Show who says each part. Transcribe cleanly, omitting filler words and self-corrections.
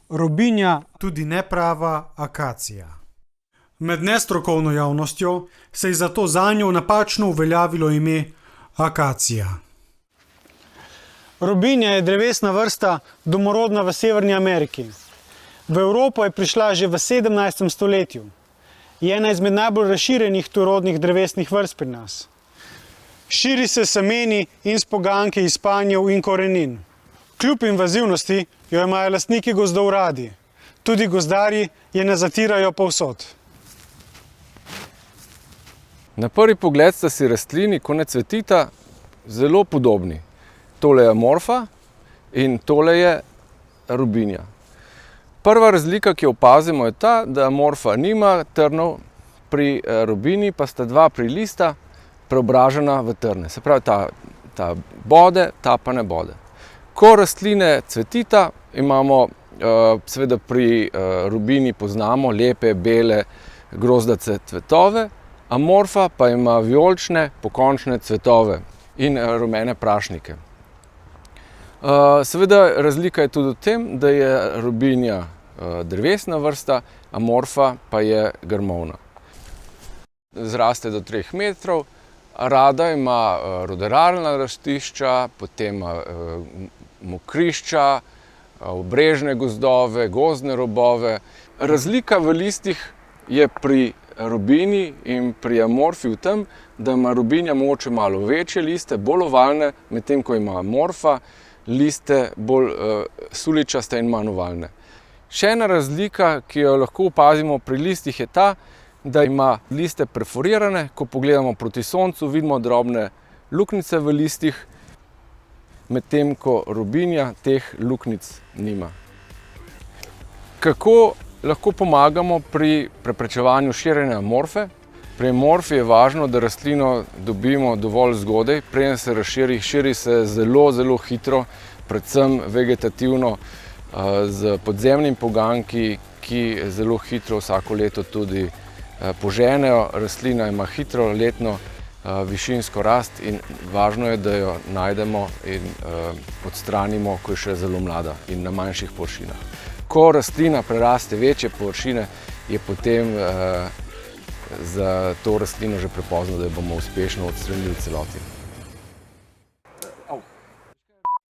Speaker 1: robinja, tudi neprava akacija. Med nestrokovno javnostjo se je zato zanjo napačno uveljavilo ime akacija. Robinja je drevesna vrsta, domorodna v Severni Ameriki. V Evropo je prišla že v 17. stoletju. Je ena izmed najbolj razširjenih tujerodnih drevesnih vrst pri nas. Širi se s semeni in s poganjki iz panjev in korenin. Kljub invazivnosti jo imajo lastniki gozdov radi. Tudi gozdarji je ne zatirajo povsod.
Speaker 2: Na prvi pogled sta si rastlini, ko ne cvetita, zelo podobni. Tole je amorfa in tole je robinja. Prva razlika, ki jo opazimo, je ta, da amorfa nima trnov, pri robinji pa sta dva prilista preobražena v trne. Se pravi, ta bode, ta pa ne bode. Ko rastline cvetita, imamo, seveda pri robinji poznamo lepe, bele, grozdace cvetove, amorfa pa ima vijolične, pokončne cvetove in rumene prašnike. Seveda razlika je tudi v tem, da je robinja drevesna vrsta, amorfa pa je grmovna. Zraste do 3 metrov, rada ima ruderalna rastišča, potem mokrišča, obrežne gozdove, gozdne robove. Razlika v listih je pri robinji in pri amorfi v tem, da ima robinja mogoče malo večje liste, bolj ovalne, medtem ko ima amorfa liste bolj suličaste in manj ovalne. Še ena razlika, ki jo lahko opazimo pri listih, je ta, da ima liste perforirane. Ko pogledamo proti soncu, vidimo drobne luknjice v listih, medtem ko robinja teh luknjic nima. Kako lahko pomagamo pri preprečevanju širjenja amorfe? Pri amorfi je važno, da rastlino dobimo dovolj zgodaj, preden se razširi. Širi se zelo, zelo hitro, predvsem vegetativno, z podzemnimi poganjki, ki zelo hitro vsako leto tudi poženejo. Rastlina ima hitro letno višinsko rast in važno je, da jo najdemo in odstranimo, ko je še zelo mlada in na manjših površinah. Ko rastlina preraste večje površine, je potem za to rastlino že prepozno, da jo bomo uspešno odstranili v celoti.